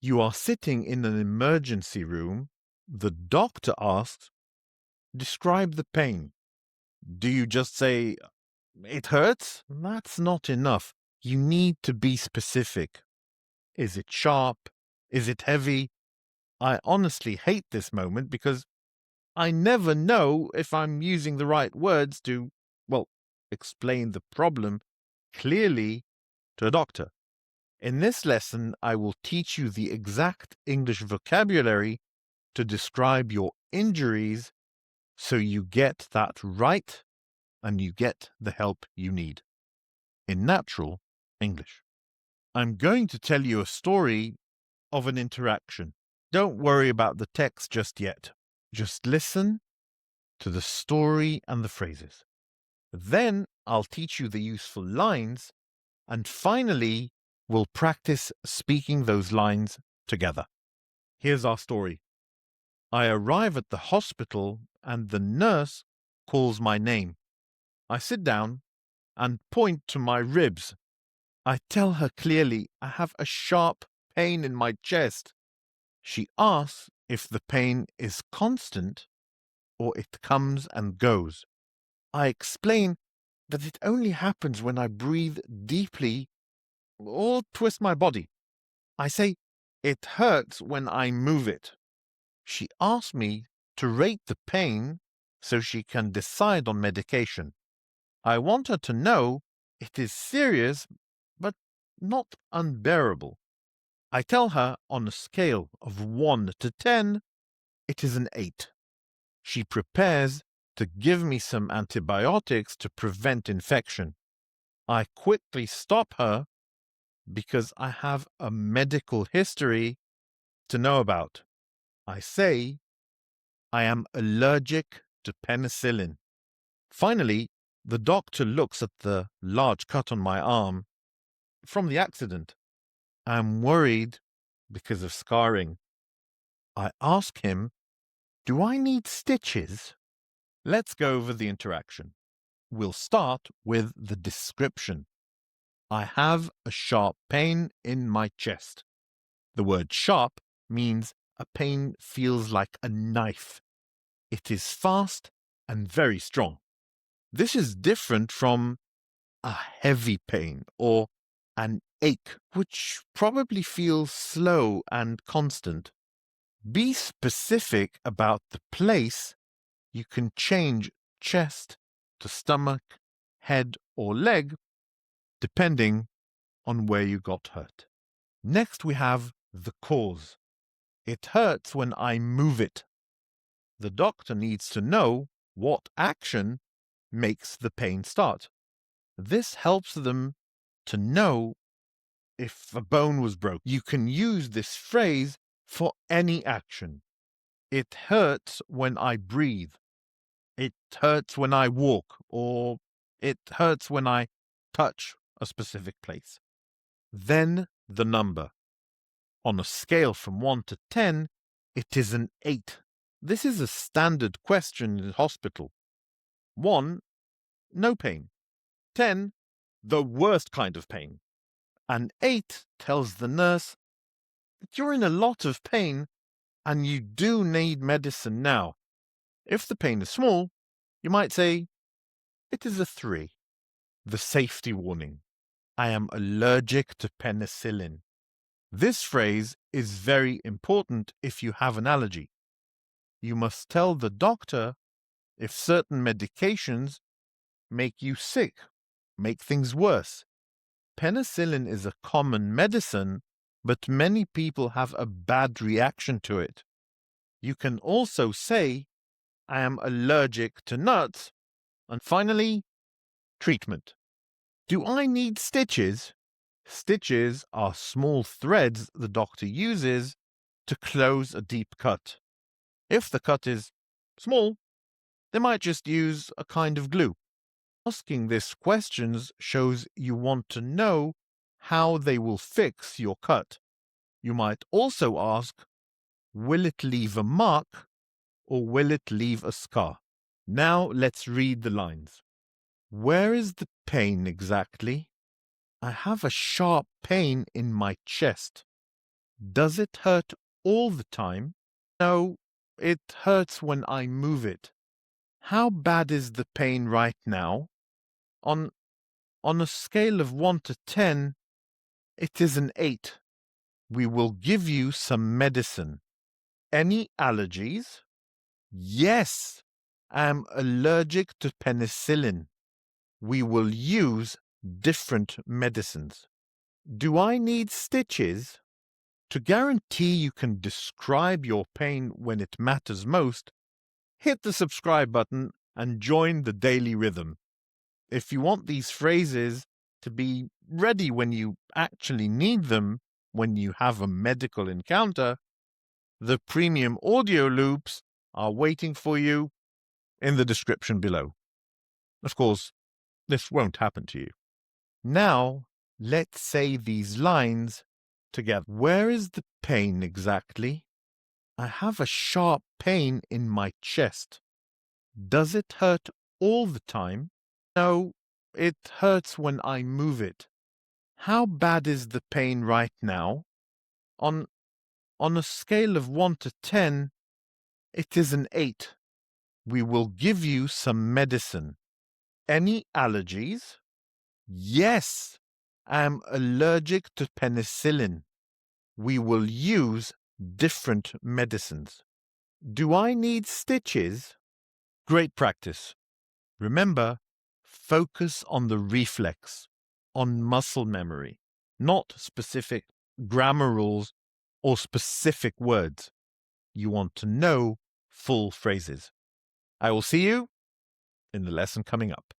You are sitting in an emergency room. The doctor asks, describe the pain. Do you just say, it hurts? That's not enough. You need to be specific. Is it sharp? Is it heavy? I honestly hate this moment because I never know if I'm using the right words to, well, explain the problem clearly to a doctor. In this lesson, I will teach you the exact English vocabulary to describe your injuries so you get that right and you get the help you need in natural English. I'm going to tell you a story of an interaction. Don't worry about the text just yet. Just listen to the story and the phrases. Then I'll teach you the useful lines, and finally, we'll practice speaking those lines together. Here's our story. I arrive at the hospital and the nurse calls my name. I sit down and point to my ribs. I tell her clearly I have a sharp pain in my chest. She asks if the pain is constant or it comes and goes. I explain that it only happens when I breathe deeply or twist my body. I say it hurts when I move it. She asks me to rate the pain so she can decide on medication. I want her to know it is serious but not unbearable. I tell her on a scale of 1 to 10, it is an 8. She prepares to give me some antibiotics to prevent infection. I quickly stop her because I have a medical history to know about. I say I am allergic to penicillin. Finally, the doctor looks at the large cut on my arm from the accident. I'm worried because of scarring. I ask him, do I need stitches? Let's go over the interaction. We'll start with the description. I have a sharp pain in my chest. The word sharp means a pain feels like a knife. It is fast and very strong. This is different from a heavy pain or an ache, which probably feels slow and constant. Be specific about the place. You can change chest to stomach, head, or leg, depending on where you got hurt. Next, we have the cause. It hurts when I move it. The doctor needs to know what action makes the pain start. This helps them to know if a bone was broken. You can use this phrase for any action. It hurts when I breathe. It hurts when I walk, or it hurts when I touch a specific place. Then the number. On a scale from 1 to 10, it is an 8. This is a standard question in hospital. 1, no pain. 10, the worst kind of pain. And 8 tells the nurse that you're in a lot of pain and you do need medicine now. If the pain is small, you might say, it is a 3. The safety warning. I am allergic to penicillin. This phrase is very important if you have an allergy. You must tell the doctor if certain medications make you sick, make things worse. Penicillin is a common medicine, but many people have a bad reaction to it. You can also say, I am allergic to nuts. And finally, treatment. Do I need stitches? Stitches are small threads the doctor uses to close a deep cut. If the cut is small, they might just use a kind of glue. Asking these questions shows you want to know how they will fix your cut. You might also ask, will it leave a mark or will it leave a scar? Now let's read the lines. Where is the pain exactly? I have a sharp pain in my chest. Does it hurt all the time? No, it hurts when I move it. How bad is the pain right now? On on a scale of 1 to 10, it is an 8. We will give you some medicine. Any allergies? Yes, I'm allergic to penicillin. We will use different medicines. Do I need stitches? To guarantee you can describe your pain when it matters most, hit the subscribe button and join the daily rhythm. If you want these phrases to be ready when you actually need them, when you have a medical encounter, the premium audio loops are waiting for you in the description below. Of course, this won't happen to you. Now, let's say these lines together. Where is the pain exactly? I have a sharp pain in my chest. Does it hurt all the time? No, it hurts when I move it. How bad is the pain right now? On a scale of 1 to 10, it is an 8. We will give you some medicine. Any allergies? Yes, I'm allergic to penicillin. We will use different medicines. Do I need stitches? Great practice. Remember, focus on the reflex, on muscle memory, not specific grammar rules or specific words. You want to know full phrases. I will see you in the lesson coming up.